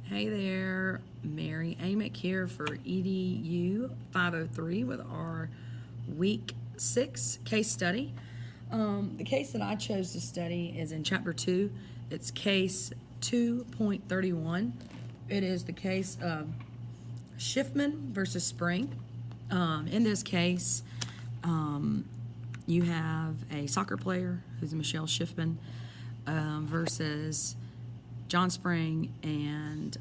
Hey there, Mary Amick here for EDU 503 with our week 6 case study. The case that I chose to study is in chapter 2. It's case 2.31. It is the case of Schiffman versus Spring. In this case, you have a soccer player who's Michelle Schiffman versus John Spring and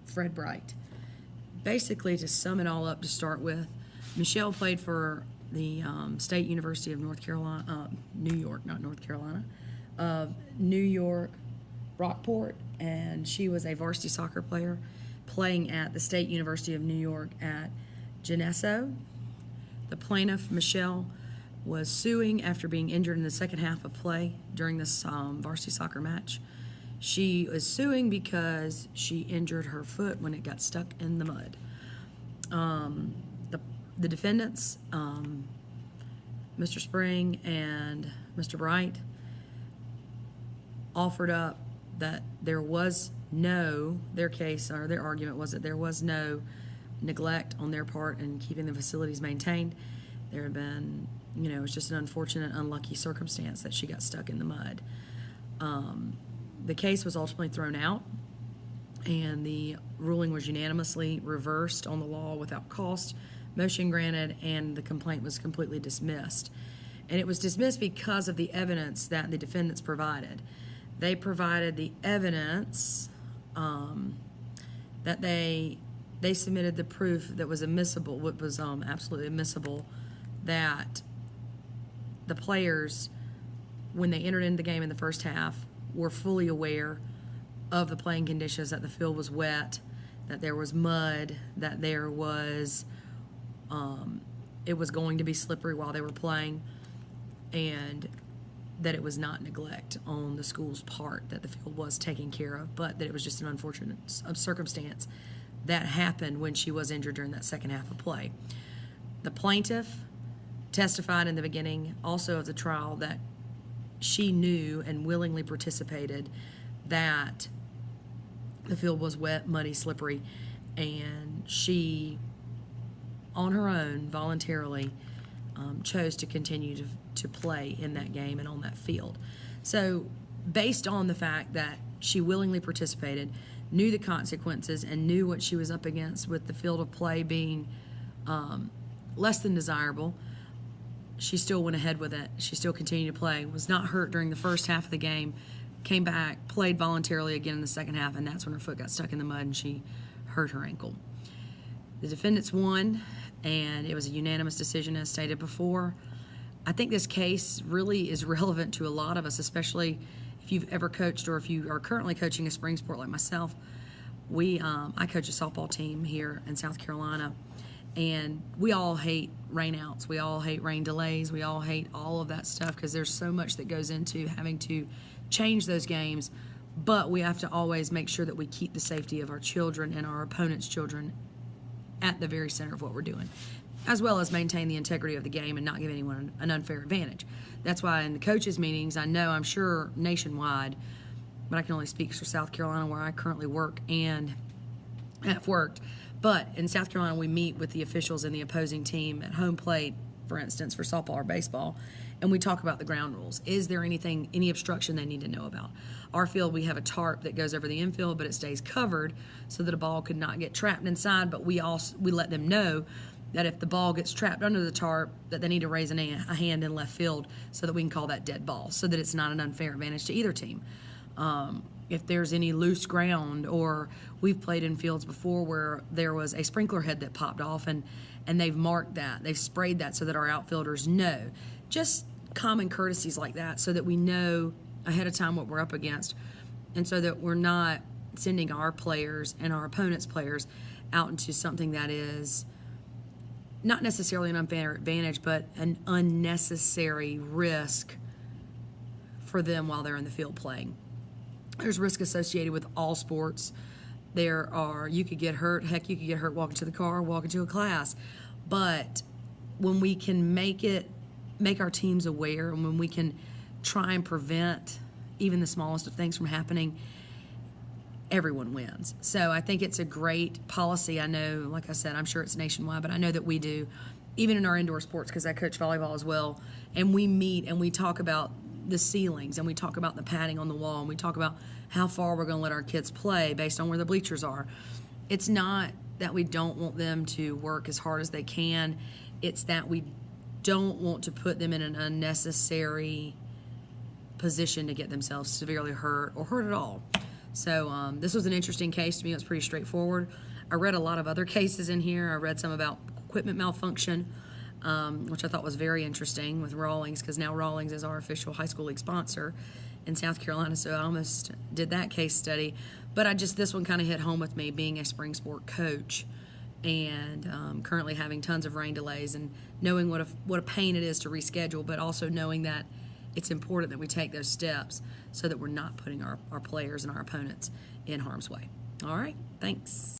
Fred Bright. Basically, to sum it all up to start with, Michelle played for the State University of North Carolina, New York, not North Carolina, New York, Rockport, and she was a varsity soccer player playing at the State University of New York at Geneseo. The plaintiff, Michelle, was suing after being injured in the second half of play during this varsity soccer match. She was suing because she injured her foot when it got stuck in the mud. The defendants, Mr. Spring and Mr. Bright, offered up that there was no, their case or their argument was that there was no neglect on their part in keeping the facilities maintained. There had been, it was just an unfortunate, unlucky circumstance that she got stuck in the mud. The case was ultimately thrown out, and the ruling was unanimously reversed on the law without cost, motion granted, and the complaint was completely dismissed. And it was dismissed because of the evidence that the defendants provided. They provided the evidence that they submitted the proof that was admissible, what was absolutely admissible, that the players, when they entered into the game in the first half, were fully aware of the playing conditions, that the field was wet, that there was mud, that there was, it was going to be slippery while they were playing, and that it was not neglect on the school's part, that the field was taken care of, but that it was just an unfortunate circumstance that happened when she was injured during that second half of play. The plaintiff testified in the beginning also of the trial that she knew and willingly participated that the field was wet, muddy, slippery, and she, on her own, voluntarily chose to continue to play in that game and on that field. So based on the fact that she willingly participated, knew the consequences, and knew what she was up against with the field of play being less than desirable, she still went ahead with it. She still continued to play, was not hurt during the first half of the game, came back, played voluntarily again in the second half, and that's when her foot got stuck in the mud and she hurt her ankle. The defendants won, and it was a unanimous decision as stated before. I think this case really is relevant to a lot of us, especially if you've ever coached or if you are currently coaching a spring sport like myself. I coach a softball team here in South Carolina, and we all hate rainouts. We all hate rain delays. We all hate all of that stuff because there's so much that goes into having to change those games. But we have to always make sure that we keep the safety of our children and our opponents' children at the very center of what we're doing, as well as maintain the integrity of the game and not give anyone an unfair advantage. That's why in the coaches' meetings, I'm sure nationwide, but I can only speak for South Carolina where I currently work and have worked. But in South Carolina, we meet with the officials and the opposing team at home plate, for instance, for softball or baseball, and we talk about the ground rules. Is there any obstruction they need to know about? Our field, we have a tarp that goes over the infield, but it stays covered so that a ball could not get trapped inside, but we let them know that if the ball gets trapped under the tarp, that they need to raise a hand in left field so that we can call that dead ball, so that it's not an unfair advantage to either team. If there's any loose ground, or we've played in fields before where there was a sprinkler head that popped off and they've marked that, they've sprayed that so that our outfielders know. Just common courtesies like that so that we know ahead of time what we're up against, and so that we're not sending our players and our opponents' players out into something that is not necessarily an unfair advantage, but an unnecessary risk for them while they're in the field playing. There's risk associated with all sports. You could get hurt. Heck, you could get hurt walking to the car, walking to a class. But when we can make our teams aware, and when we can try and prevent even the smallest of things from happening, everyone wins. So I think it's a great policy. I know, like I said, I'm sure it's nationwide, but I know that we do, even in our indoor sports, because I coach volleyball as well, and we meet and we talk about the ceilings, and we talk about the padding on the wall, and we talk about how far we're going to let our kids play based on where the bleachers are. It's not that we don't want them to work as hard as they can. It's that we don't want to put them in an unnecessary position to get themselves severely hurt or hurt at all. So this was an interesting case to me. It was pretty straightforward. I read a lot of other cases in here. I read some about equipment malfunction, which I thought was very interesting with Rawlings, because now Rawlings is our official high school league sponsor in South Carolina, so I almost did that case study. But this one kind of hit home with me, being a spring sport coach and currently having tons of rain delays, and knowing what a pain it is to reschedule, but also knowing that it's important that we take those steps so that we're not putting our players and our opponents in harm's way. All right, thanks.